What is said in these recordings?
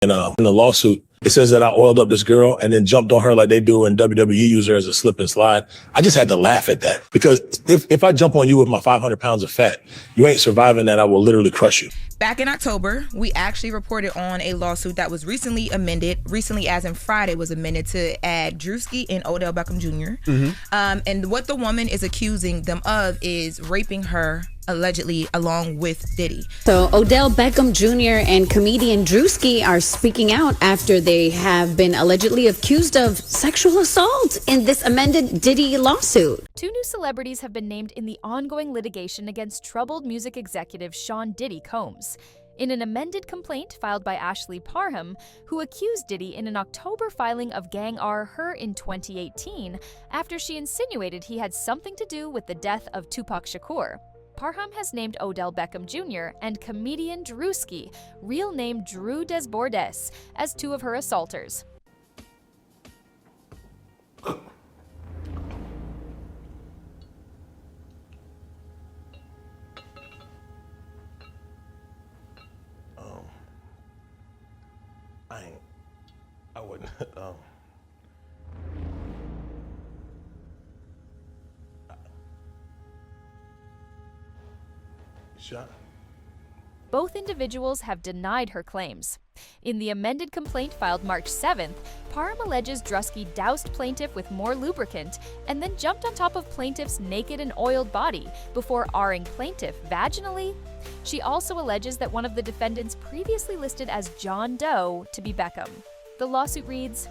In the lawsuit, it says that I oiled up this girl and then jumped on her like they do in WWE, use her as a slip and slide. I just had to laugh at that because if I jump on you with my 500 pounds of fat, you ain't surviving that. I will literally crush you. Back in October, we actually reported on a lawsuit that was recently as in Friday, was amended to add Druski and Odell Beckham Jr. And what the woman is accusing them of is raping her, allegedly, along with Diddy. So Odell Beckham Jr. and comedian Druski are speaking out after they have been allegedly accused of sexual assault in this amended Diddy lawsuit. Two new celebrities have been named in the ongoing litigation against troubled music executive Sean Diddy Combs. In an amended complaint filed by Ashley Parham, who accused Diddy in an October filing of Gang R Her in 2018 after she insinuated he had something to do with the death of Tupac Shakur. Parham has named Odell Beckham Jr. and comedian Druski, real name Drew Desbordes, as two of her assaulters. I wouldn't. Shot. Both individuals have denied her claims. In the amended complaint filed March 7th, Parham alleges Druski doused plaintiff with more lubricant and then jumped on top of plaintiff's naked and oiled body before R-ing plaintiff vaginally. She also alleges that one of the defendants previously listed as John Doe to be Beckham. The lawsuit reads,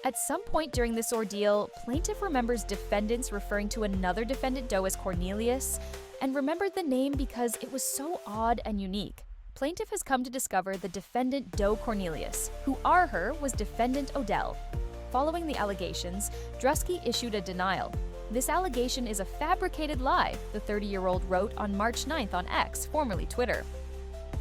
"At some point during this ordeal, plaintiff remembers defendants referring to another defendant Doe as Cornelius and remembered the name because it was so odd and unique. Plaintiff has come to discover the defendant Doe Cornelius, who R-her was defendant Odell. Following the allegations, Druski issued a denial. This allegation is a fabricated lie, the 30-year-old wrote on March 9th on X, formerly Twitter.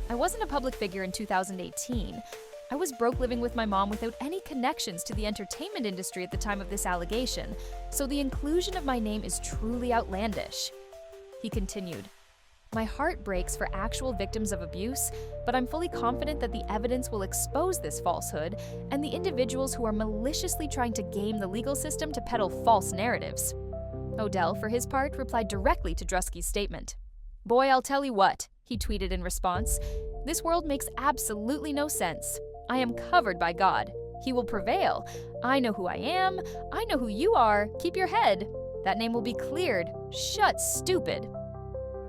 I wasn't a public figure in 2018. I was broke living with my mom without any connections to the entertainment industry at the time of this allegation, so the inclusion of my name is truly outlandish." He continued, "My heart breaks for actual victims of abuse, but I'm fully confident that the evidence will expose this falsehood and the individuals who are maliciously trying to game the legal system to peddle false narratives." Odell, for his part, replied directly to Druski's statement. "Boy, I'll tell you what," he tweeted in response. "This world makes absolutely no sense. I am covered by God. He will prevail. I know who I am. I know who you are. Keep your head. That name will be cleared. Shut, stupid."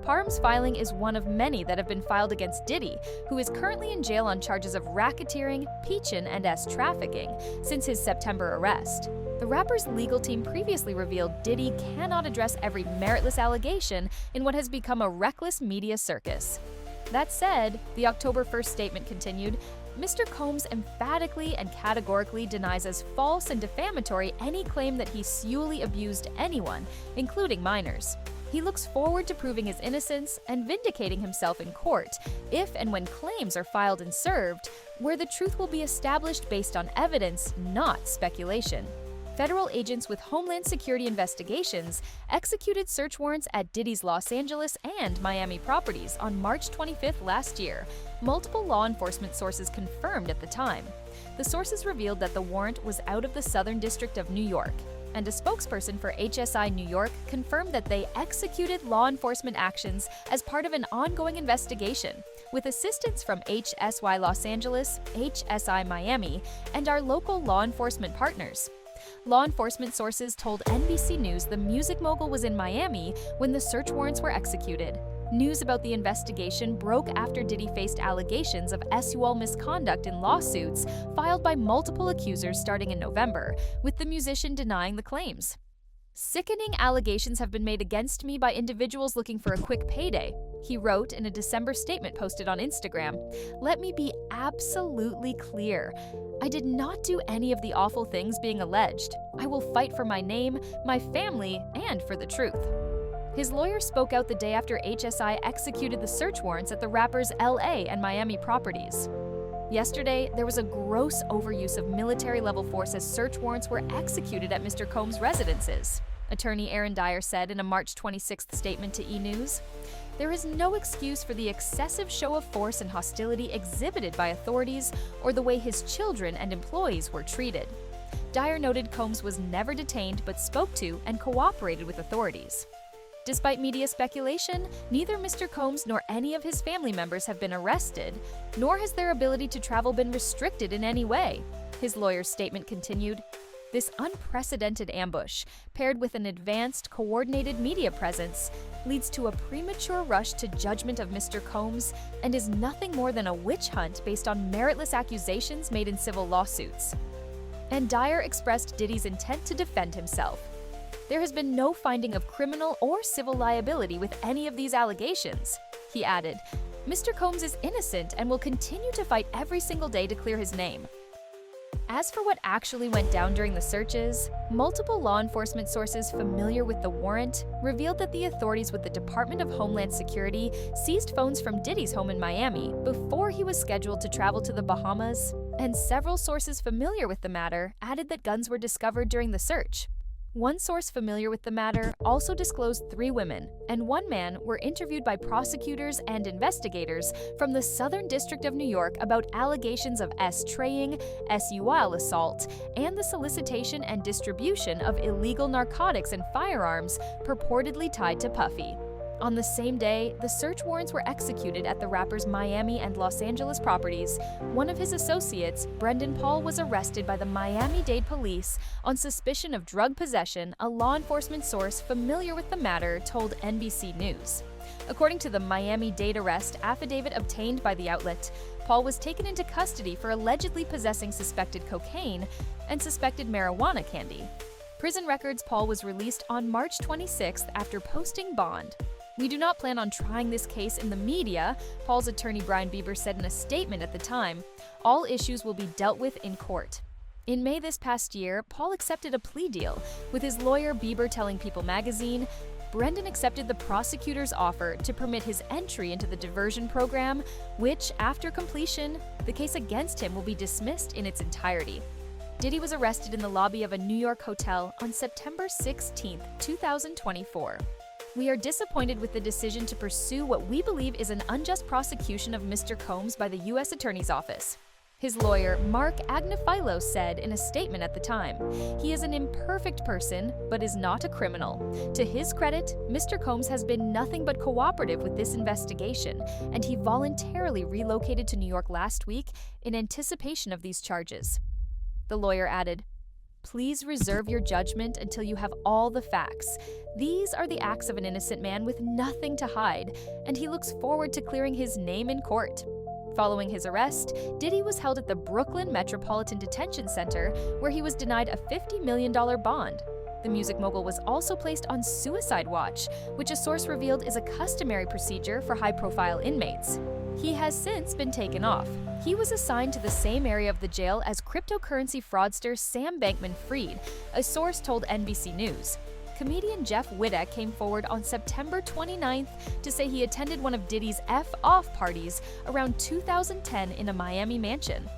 Parham's filing is one of many that have been filed against Diddy, who is currently in jail on charges of racketeering, peachin', and trafficking since his September arrest. The rapper's legal team previously revealed Diddy cannot address every meritless allegation in what has become a reckless media circus. That said, the October 1st statement continued, Mr. Combs emphatically and categorically denies as false and defamatory any claim that he sexually abused anyone, including minors. He looks forward to proving his innocence and vindicating himself in court, if and when claims are filed and served, where the truth will be established based on evidence, not speculation. Federal agents with Homeland Security investigations executed search warrants at Diddy's Los Angeles and Miami properties on March 25th last year. Multiple law enforcement sources confirmed at the time. The sources revealed that the warrant was out of the Southern District of New York, and a spokesperson for HSI New York confirmed that they executed law enforcement actions as part of an ongoing investigation, with assistance from HSY Los Angeles, HSI Miami, and our local law enforcement partners. Law enforcement sources told NBC News the music mogul was in Miami when the search warrants were executed. News about the investigation broke after Diddy faced allegations of sexual misconduct in lawsuits filed by multiple accusers starting in November, with the musician denying the claims. "Sickening allegations have been made against me by individuals looking for a quick payday," he wrote in a December statement posted on Instagram. "Let me be absolutely clear. I did not do any of the awful things being alleged. I will fight for my name, my family, and for the truth." His lawyer spoke out the day after HSI executed the search warrants at the rapper's LA and Miami properties. Yesterday, there was a gross overuse of military-level force as search warrants were executed at Mr. Combs' residences. Attorney Aaron Dyer said in a March 26th statement to E! News. There is no excuse for the excessive show of force and hostility exhibited by authorities or the way his children and employees were treated. Dyer noted Combs was never detained but spoke to and cooperated with authorities. Despite media speculation, neither Mr. Combs nor any of his family members have been arrested, nor has their ability to travel been restricted in any way. His lawyer's statement continued, "This unprecedented ambush, paired with an advanced, coordinated media presence, leads to a premature rush to judgment of Mr. Combs and is nothing more than a witch hunt based on meritless accusations made in civil lawsuits." And Dyer expressed Diddy's intent to defend himself. There has been no finding of criminal or civil liability with any of these allegations. He added, "Mr. Combs is innocent and will continue to fight every single day to clear his name." As for what actually went down during the searches, multiple law enforcement sources familiar with the warrant revealed that the authorities with the Department of Homeland Security seized phones from Diddy's home in Miami before he was scheduled to travel to the Bahamas, and several sources familiar with the matter added that guns were discovered during the search. One source familiar with the matter also disclosed 3 women and 1 man were interviewed by prosecutors and investigators from the Southern District of New York about allegations of S-traying, SUL assault, and the solicitation and distribution of illegal narcotics and firearms purportedly tied to Puffy. On the same day, the search warrants were executed at the rapper's Miami and Los Angeles properties. One of his associates, Brendan Paul, was arrested by the Miami-Dade police on suspicion of drug possession, a law enforcement source familiar with the matter told NBC News. According to the Miami-Dade arrest affidavit obtained by the outlet, Paul was taken into custody for allegedly possessing suspected cocaine and suspected marijuana candy. Prison records Paul was released on March 26th after posting bond. "We do not plan on trying this case in the media," Paul's attorney Brian Bieber said in a statement at the time. "All issues will be dealt with in court." In May this past year, Paul accepted a plea deal, with his lawyer Bieber telling People magazine, Brendan accepted the prosecutor's offer to permit his entry into the diversion program, which, after completion, the case against him will be dismissed in its entirety. Diddy was arrested in the lobby of a New York hotel on September 16, 2024. "We are disappointed with the decision to pursue what we believe is an unjust prosecution of Mr. Combs by the U.S. Attorney's Office," his lawyer, Mark Agnifilo, said in a statement at the time. "He is an imperfect person, but is not a criminal. To his credit, Mr. Combs has been nothing but cooperative with this investigation, and he voluntarily relocated to New York last week in anticipation of these charges." The lawyer added, "Please reserve your judgment until you have all the facts. These are the acts of an innocent man with nothing to hide, and he looks forward to clearing his name in court." Following his arrest, Diddy was held at the Brooklyn Metropolitan Detention Center, where he was denied a $50 million bond. The music mogul was also placed on suicide watch, which a source revealed is a customary procedure for high-profile inmates. He has since been taken off. He was assigned to the same area of the jail as cryptocurrency fraudster Sam Bankman-Fried, a source told NBC News. Comedian Jeff Wittek came forward on September 29th to say he attended one of Diddy's F-off parties around 2010 in a Miami mansion.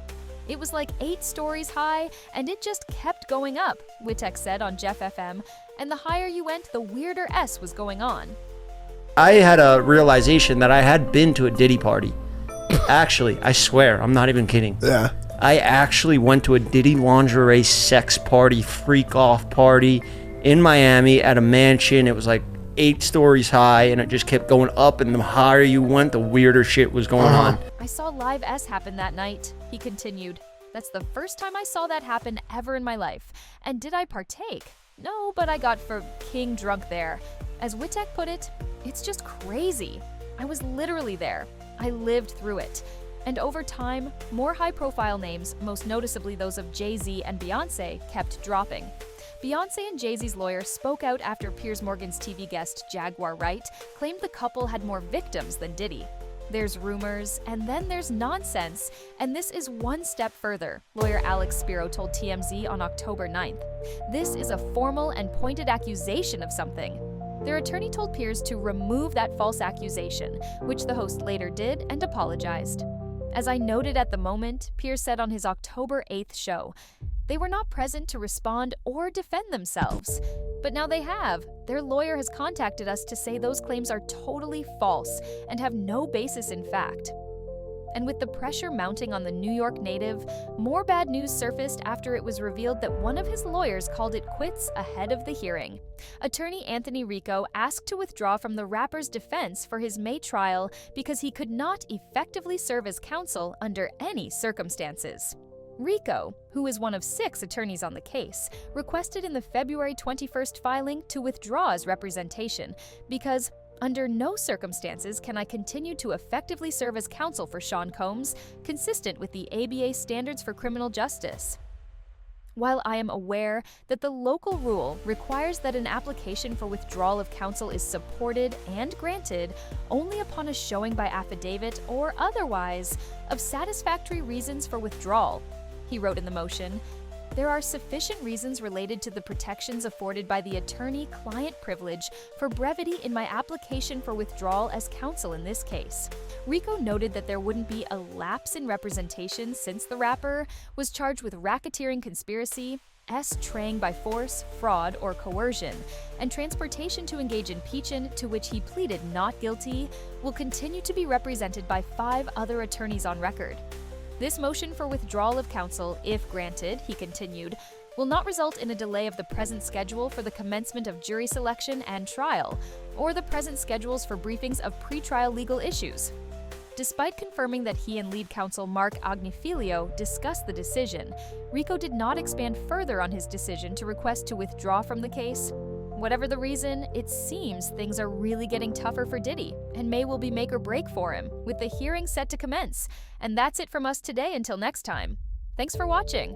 "It was like 8 stories high, and it just kept going up," Wittek said on Jeff FM, "and the higher you went, the weirder S was going on." I had a realization that I had been to a Diddy party. Actually, I swear, I'm not even kidding. Yeah. I actually went to a Diddy lingerie sex party, freak off party in Miami at a mansion. It was like 8 stories high, and it just kept going up, and the higher you went, the weirder shit was going on. "I saw Live S happen that night," he continued. "That's the first time I saw that happen ever in my life. And did I partake? No, but I got for king drunk there. As Wittek put it, it's just crazy. I was literally there. I lived through it." And over time, more high-profile names, most noticeably those of Jay-Z and Beyoncé, kept dropping. Beyoncé and Jay-Z's lawyer spoke out after Piers Morgan's TV guest Jaguar Wright claimed the couple had more victims than Diddy. There's rumors, and then there's nonsense, and this is one step further, lawyer Alex Spiro told TMZ on October 9th. "This is a formal and pointed accusation of something." Their attorney told Piers to remove that false accusation, which the host later did and apologized. "As I noted at the moment," Piers said on his October 8th show, They were not present to respond or defend themselves. But now they have. Their lawyer has contacted us to say those claims are totally false and have no basis in fact. And with the pressure mounting on the New York native, more bad news surfaced after it was revealed that one of his lawyers called it quits ahead of the hearing. Attorney Anthony Rico asked to withdraw from the rapper's defense for his May trial because he could not effectively serve as counsel under any circumstances. Rico, who is one of 6 attorneys on the case, requested in the February 21st filing to withdraw his representation because under no circumstances can I continue to effectively serve as counsel for Sean Combs, consistent with the ABA standards for criminal justice. While I am aware that the local rule requires that an application for withdrawal of counsel is supported and granted only upon a showing by affidavit or otherwise of satisfactory reasons for withdrawal, he wrote in the motion, there are sufficient reasons related to the protections afforded by the attorney-client privilege for brevity in my application for withdrawal as counsel in this case. Rico noted that there wouldn't be a lapse in representation since the rapper was charged with racketeering conspiracy, traying by force, fraud, or coercion, and transportation to engage in peachin, to which he pleaded not guilty, will continue to be represented by 5 other attorneys on record. This motion for withdrawal of counsel, if granted, he continued, will not result in a delay of the present schedule for the commencement of jury selection and trial, or the present schedules for briefings of pretrial legal issues. Despite confirming that he and lead counsel Mark Agnifilio discussed the decision, Rico did not expand further on his decision to request to withdraw from the case. Whatever the reason, it seems things are really getting tougher for Diddy, and May will be make or break for him, with the hearing set to commence. And that's it from us today until next time. Thanks for watching.